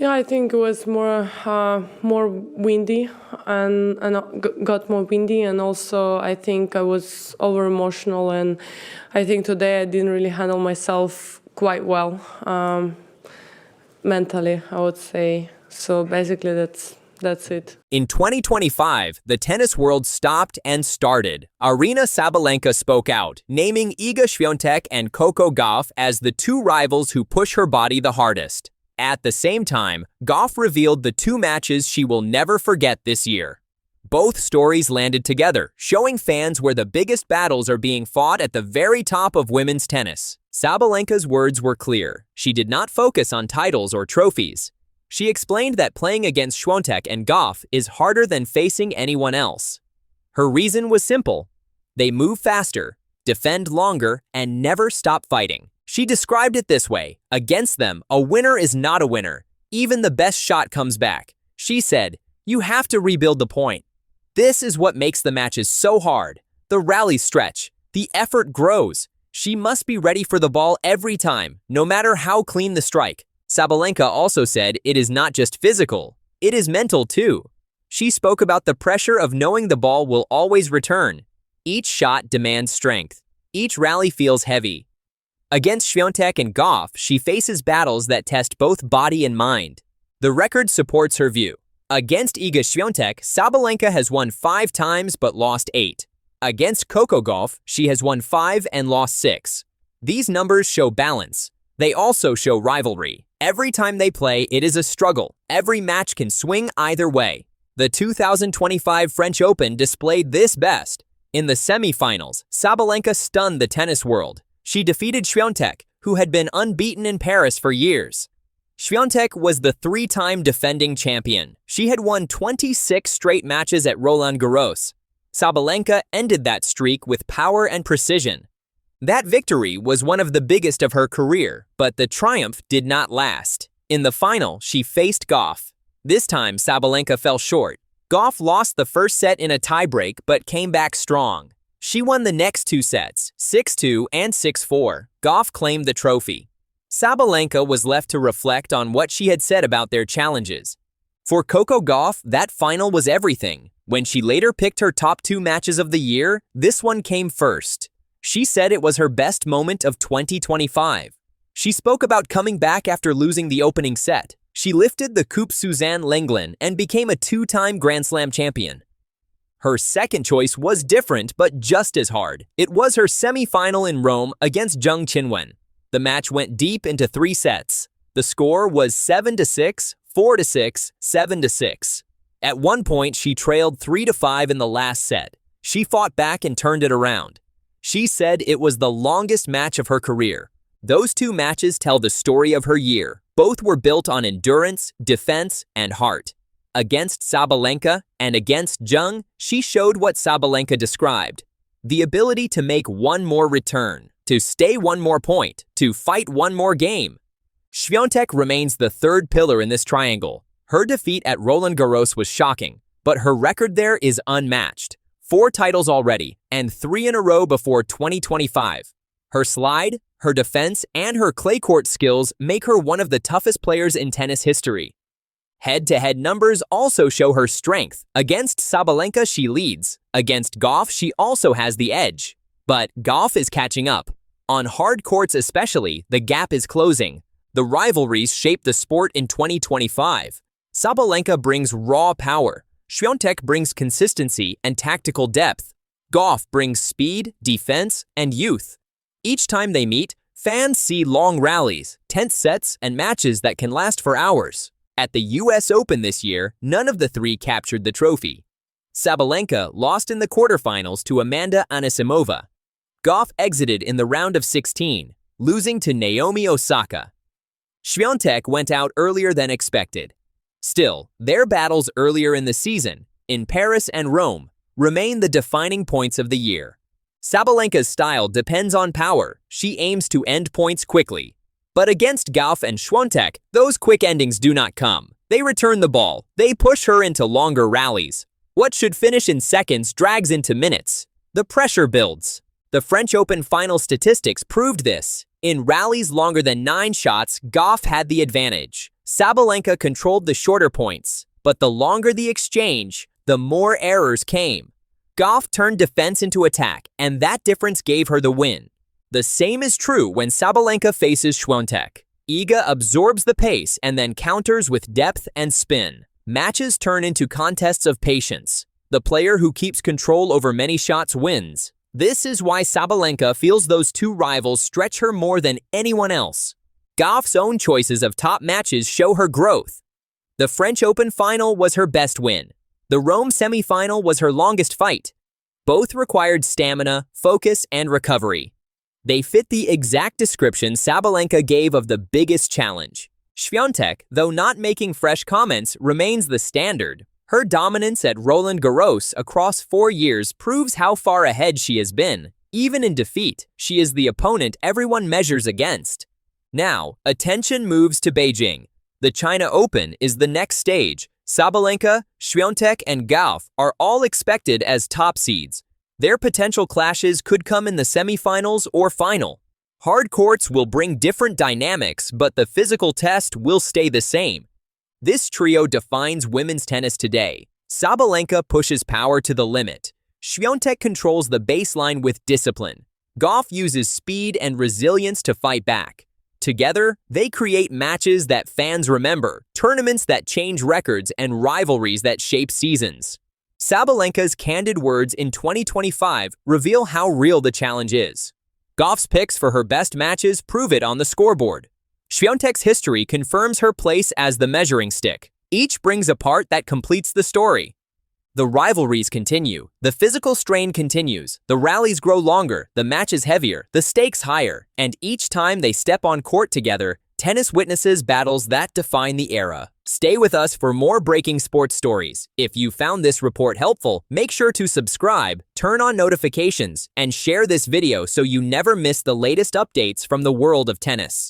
Yeah, I think it was more windy and got more windy, and also I think I was over emotional, and I think today I didn't really handle myself quite well mentally, I would say. So basically that's it. In 2025, the tennis world stopped and started. Aryna Sabalenka spoke out, naming Iga Swiatek and Coco Gauff as the two rivals who push her body the hardest. At the same time, Gauff revealed the two matches she will never forget this year. Both stories landed together, showing fans where the biggest battles are being fought at the very top of women's tennis. Sabalenka's words were clear. She did not focus on titles or trophies. She explained that playing against Świątek and Gauff is harder than facing anyone else. Her reason was simple. They move faster, defend longer, and never stop fighting. She described it this way: against them, a winner is not a winner. Even the best shot comes back. She said, "You have to rebuild the point." This is what makes the matches so hard. The rallies stretch. The effort grows. She must be ready for the ball every time, no matter how clean the strike. Sabalenka also said it is not just physical, it is mental too. She spoke about the pressure of knowing the ball will always return. Each shot demands strength. Each rally feels heavy. Against Świątek and Gauff, she faces battles that test both body and mind. The record supports her view. Against Iga Swiatek, Sabalenka has won 5 times but lost 8. Against Coco Gauff, she has won 5 and lost 6. These numbers show balance. They also show rivalry. Every time they play, it is a struggle. Every match can swing either way. The 2025 French Open displayed this best. In the semifinals, Sabalenka stunned the tennis world. She defeated Świątek, who had been unbeaten in Paris for years. Świątek was the 3-time defending champion. She had won 26 straight matches at Roland Garros. Sabalenka ended that streak with power and precision. That victory was one of the biggest of her career, but the triumph did not last. In the final, she faced Gauff. This time, Sabalenka fell short. Gauff lost the first set in a tiebreak but came back strong. She won the next 2 sets, 6-2 and 6-4. Gauff claimed the trophy. Sabalenka was left to reflect on what she had said about their challenges. For Coco Gauff, that final was everything. When she later picked her top 2 matches of the year, this one came first. She said it was her best moment of 2025. She spoke about coming back after losing the opening set. She lifted the Coupe Suzanne Lenglen and became a 2-time Grand Slam champion. Her second choice was different but just as hard. It was her semi-final in Rome against Zheng Qinwen. The match went deep into 3 sets. The score was 7-6, 4-6, 7-6. At one point, she trailed 3-5 in the last set. She fought back and turned it around. She said it was the longest match of her career. Those 2 matches tell the story of her year. Both were built on endurance, defense, and heart. Against Sabalenka and against Zheng, she showed what Sabalenka described: the ability to make one more return, to stay one more point, to fight one more game. Świątek remains the 3rd pillar in this triangle. Her defeat at Roland Garros was shocking, but her record there is unmatched. 4 titles already, and 3 in a row before 2025. Her slide, her defense, and her clay court skills make her one of the toughest players in tennis history. Head-to-head numbers also show her strength. Against Sabalenka, she leads. Against Gauff, she also has the edge. But Gauff is catching up. On hard courts especially, the gap is closing. The rivalries shape the sport in 2025. Sabalenka brings raw power. Świątek brings consistency and tactical depth. Gauff brings speed, defense, and youth. Each time they meet, fans see long rallies, tense sets, and matches that can last for hours. At the US Open this year, none of the 3 captured the trophy. Sabalenka lost in the quarterfinals to Amanda Anisimova. Gauff exited in the round of 16, losing to Naomi Osaka. Świątek went out earlier than expected. Still, their battles earlier in the season, in Paris and Rome, remain the defining points of the year. Sabalenka's style depends on power. She aims to end points quickly. But against Gauff and Świątek, those quick endings do not come. They return the ball. They push her into longer rallies. What should finish in seconds drags into minutes. The pressure builds. The French Open final statistics proved this. In rallies longer than 9 shots, Gauff had the advantage. Sabalenka controlled the shorter points, but the longer the exchange, the more errors came. Gauff turned defense into attack, and that difference gave her the win. The same is true when Sabalenka faces Świątek. Iga absorbs the pace and then counters with depth and spin. Matches turn into contests of patience. The player who keeps control over many shots wins. This is why Sabalenka feels those two rivals stretch her more than anyone else. Gauff's own choices of top matches show her growth. The French Open final was her best win. The Rome semi-final was her longest fight. Both required stamina, focus, and recovery. They fit the exact description Sabalenka gave of the biggest challenge. Świątek, though not making fresh comments, remains the standard. Her dominance at Roland Garros across 4 years proves how far ahead she has been. Even in defeat, she is the opponent everyone measures against. Now, attention moves to Beijing. The China Open is the next stage. Sabalenka, Świątek, and Gauff are all expected as top seeds. Their potential clashes could come in the semifinals or final. Hard courts will bring different dynamics, but the physical test will stay the same. This trio defines women's tennis today. Sabalenka pushes power to the limit. Świątek controls the baseline with discipline. Gauff uses speed and resilience to fight back. Together, they create matches that fans remember, tournaments that change records, and rivalries that shape seasons. Sabalenka's candid words in 2025 reveal how real the challenge is. Gauff's picks for her best matches prove it on the scoreboard. Świątek's history confirms her place as the measuring stick. Each brings a part that completes the story. The rivalries continue. The physical strain continues. The rallies grow longer, the matches heavier, the stakes higher, and each time they step on court together, tennis witnesses battles that define the era. Stay with us for more breaking sports stories. If you found this report helpful, make sure to subscribe, turn on notifications, and share this video so you never miss the latest updates from the world of tennis.